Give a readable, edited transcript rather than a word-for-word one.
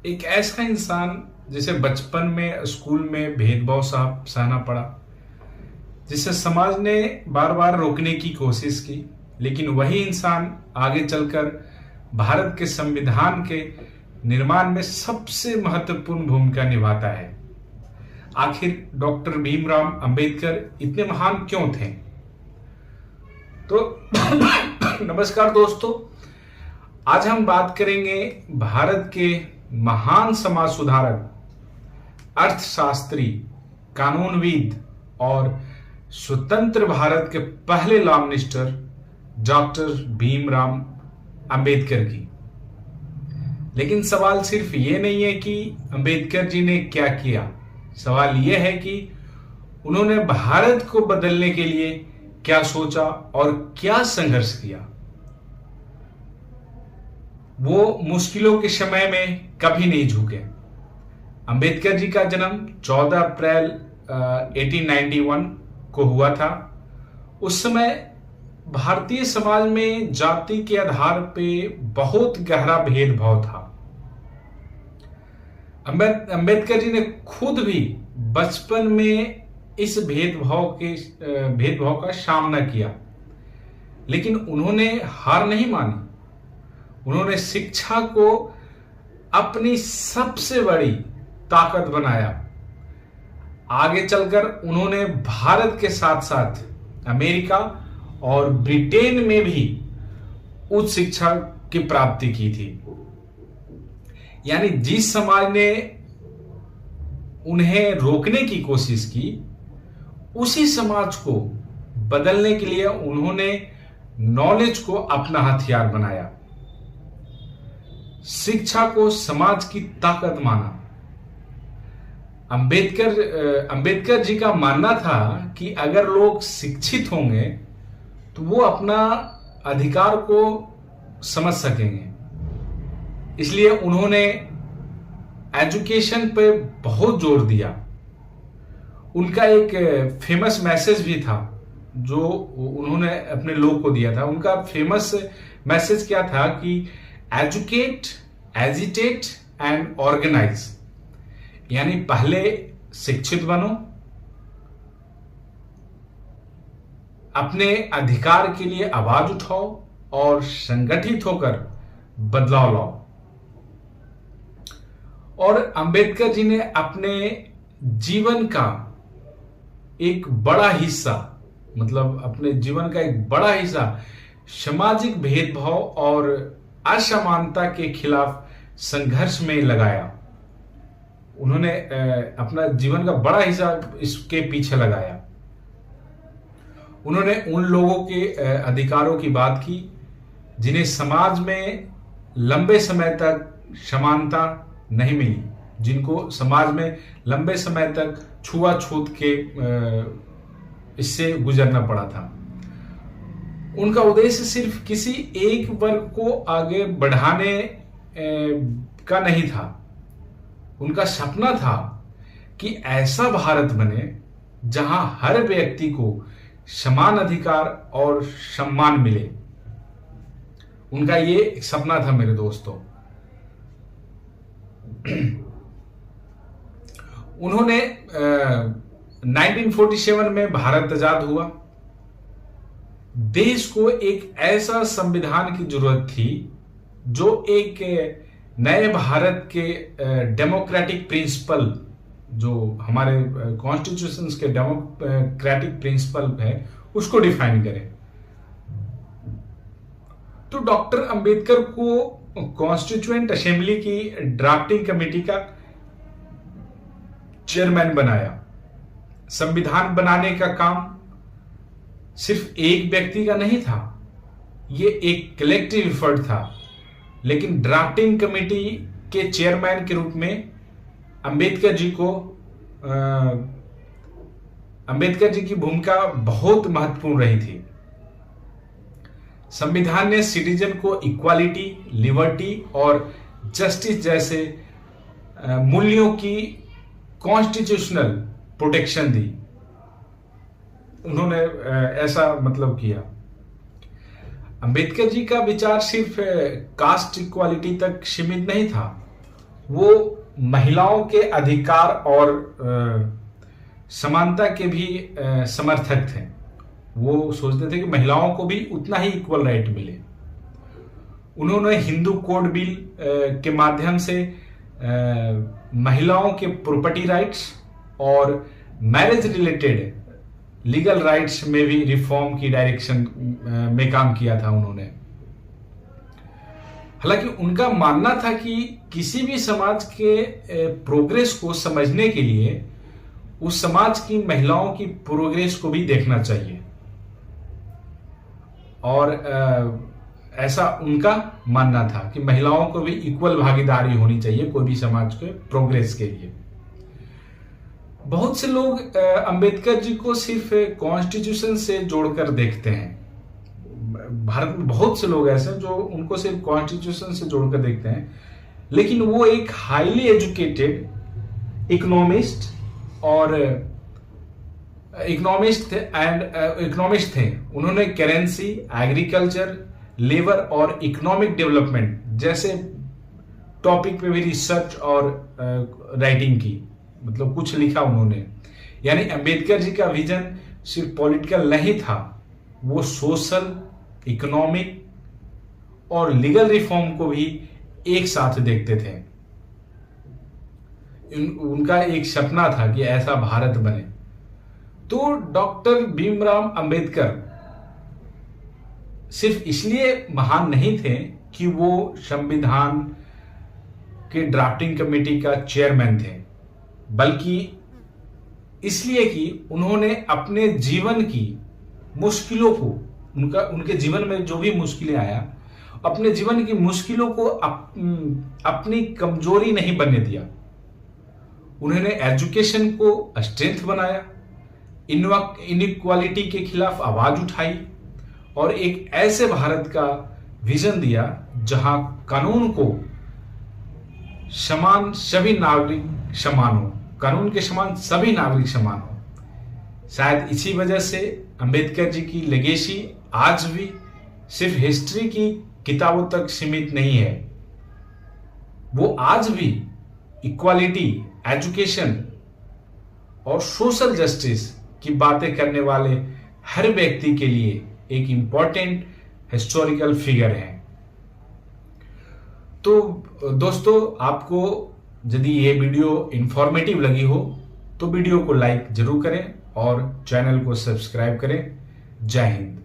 एक ऐसा इंसान जिसे बचपन में स्कूल में भेदभाव सहना पड़ा, जिसे समाज ने बार बार रोकने की कोशिश की, लेकिन वही इंसान आगे चलकर भारत के संविधान के निर्माण में सबसे महत्वपूर्ण भूमिका निभाता है। आखिर डॉक्टर भीमराव अंबेडकर इतने महान क्यों थे? तो नमस्कार दोस्तों, आज हम बात करेंगे भारत के महान समाज सुधारक, अर्थशास्त्री, कानूनविद और स्वतंत्र भारत के पहले law minister doctor Bhimrao Ambedkar की। लेकिन सवाल सिर्फ ये नहीं है कि अंबेडकर जी ने क्या किया, सवाल यह है कि उन्होंने भारत को बदलने के लिए क्या सोचा और क्या संघर्ष किया। वो मुश्किलों के समय में कभी नहीं झुके। अंबेडकर जी का जन्म 14 अप्रैल 1891 को हुआ था। उस समय भारतीय समाज में जाति के आधार पे बहुत गहरा भेदभाव था। अंबेडकर जी ने खुद भी बचपन में इस भेदभाव का सामना किया, लेकिन उन्होंने हार नहीं मानी। उन्होंने शिक्षा को अपनी सबसे बड़ी ताकत बनाया। आगे चलकर उन्होंने भारत के साथ साथ अमेरिका और ब्रिटेन में भी उच्च शिक्षा की प्राप्ति की थी। यानी जिस समाज ने उन्हें रोकने की कोशिश की, उसी समाज को बदलने के लिए उन्होंने नॉलेज को अपना हथियार बनाया, शिक्षा को समाज की ताकत माना। अंबेडकर जी का मानना था कि अगर लोग शिक्षित होंगे तो वो अपना अधिकार को समझ सकेंगे। इसलिए उन्होंने एजुकेशन पे बहुत जोर दिया। उनका एक फेमस मैसेज भी था जो उन्होंने अपने लोग को दिया था। उनका फेमस मैसेज क्या था कि एजुकेट, एजिटेट एंड ऑर्गेनाइज। यानी पहले शिक्षित बनो, अपने अधिकार के लिए आवाज उठाओ और संगठित होकर बदलाव लाओ। और अंबेडकर जी ने अपने जीवन का एक बड़ा हिस्सा, मतलब अपने जीवन का एक बड़ा हिस्सा सामाजिक भेदभाव और असमानता के खिलाफ संघर्ष में लगाया। उन्होंने अपना जीवन का बड़ा हिस्सा इसके पीछे लगाया। उन्होंने उन लोगों के अधिकारों की बात की जिन्हें समाज में लंबे समय तक समानता नहीं मिली, जिनको समाज में लंबे समय तक छुआछूत के इससे गुजरना पड़ा था। उनका उद्देश्य सिर्फ किसी एक वर्ग को आगे बढ़ाने का नहीं था। उनका सपना था कि ऐसा भारत बने जहां हर व्यक्ति को समान अधिकार और सम्मान मिले। उनका ये सपना था मेरे दोस्तों। उन्होंने 1947 में भारत आजाद हुआ। देश को एक ऐसा संविधान की जरूरत थी जो एक नए भारत के डेमोक्रेटिक प्रिंसिपल, जो हमारे कॉन्स्टिट्यूशन के डेमोक्रेटिक प्रिंसिपल है, उसको डिफाइन करे। तो डॉक्टर अंबेडकर को कॉन्स्टिट्यूएंट असेंबली की ड्राफ्टिंग कमेटी का चेयरमैन बनाया। संविधान बनाने का काम सिर्फ एक व्यक्ति का नहीं था, ये एक कलेक्टिव एफर्ट था। लेकिन ड्राफ्टिंग कमेटी के चेयरमैन के रूप में अंबेडकर जी की भूमिका बहुत महत्वपूर्ण रही थी। संविधान ने सिटीजन को इक्वालिटी, लिबर्टी और जस्टिस जैसे मूल्यों की कॉन्स्टिट्यूशनल प्रोटेक्शन दी। उन्होंने ऐसा मतलब किया। अंबेडकर जी का विचार सिर्फ कास्ट इक्वालिटी तक सीमित नहीं था। वो महिलाओं के अधिकार और समानता के भी समर्थक थे। वो सोचते थे कि महिलाओं को भी उतना ही इक्वल राइट मिले। उन्होंने हिंदू कोड बिल के माध्यम से महिलाओं के प्रॉपर्टी राइट्स और मैरिज रिलेटेड लीगल राइट्स में भी रिफॉर्म की डायरेक्शन में काम किया था उन्होंने। हालांकि उनका मानना था कि किसी भी समाज के प्रोग्रेस को समझने के लिए उस समाज की महिलाओं की प्रोग्रेस को भी देखना चाहिए, और ऐसा उनका मानना था कि महिलाओं को भी इक्वल भागीदारी होनी चाहिए कोई भी समाज के प्रोग्रेस के लिए। बहुत से लोग अंबेडकर जी को सिर्फ कॉन्स्टिट्यूशन से जोड़कर देखते हैं। भारत में बहुत से लोग ऐसे हैं जो उनको सिर्फ कॉन्स्टिट्यूशन से जोड़कर देखते हैं, लेकिन वो एक हाईली एजुकेटेड इकोनॉमिस्ट थे। उन्होंने करेंसी, एग्रीकल्चर, लेबर और इकोनॉमिक डेवलपमेंट जैसे टॉपिक पे भी रिसर्च और राइटिंग की, मतलब कुछ लिखा उन्होंने। यानी अंबेडकर जी का विजन सिर्फ पॉलिटिकल नहीं था, वो सोशल, इकोनॉमिक और लीगल रिफॉर्म को भी एक साथ देखते थे। उनका एक सपना था कि ऐसा भारत बने। तो डॉक्टर भीमराव अंबेडकर सिर्फ इसलिए महान नहीं थे कि वो संविधान के ड्राफ्टिंग कमेटी का चेयरमैन थे, बल्कि इसलिए कि उन्होंने अपने जीवन की मुश्किलों को, उनके जीवन में जो भी मुश्किलें आया, अपने जीवन की मुश्किलों को अपनी कमजोरी नहीं बनने दिया। उन्होंने एजुकेशन को स्ट्रेंथ बनाया, इनइक्वालिटी के खिलाफ आवाज उठाई और एक ऐसे भारत का विजन दिया जहां कानून को समान सभी नागरिक समान हो, कानून के समान सभी नागरिक समान हो। शायद इसी वजह से अंबेडकर जी की लेगेसी आज भी सिर्फ हिस्ट्री की किताबों तक सीमित नहीं है। वो आज भी इक्वालिटी, एजुकेशन और सोशल जस्टिस की बातें करने वाले हर व्यक्ति के लिए एक इंपॉर्टेंट हिस्टोरिकल फिगर है। तो दोस्तों, आपको यदि ये वीडियो इंफॉर्मेटिव लगी हो तो वीडियो को लाइक जरूर करें और चैनल को सब्सक्राइब करें। जय हिंद।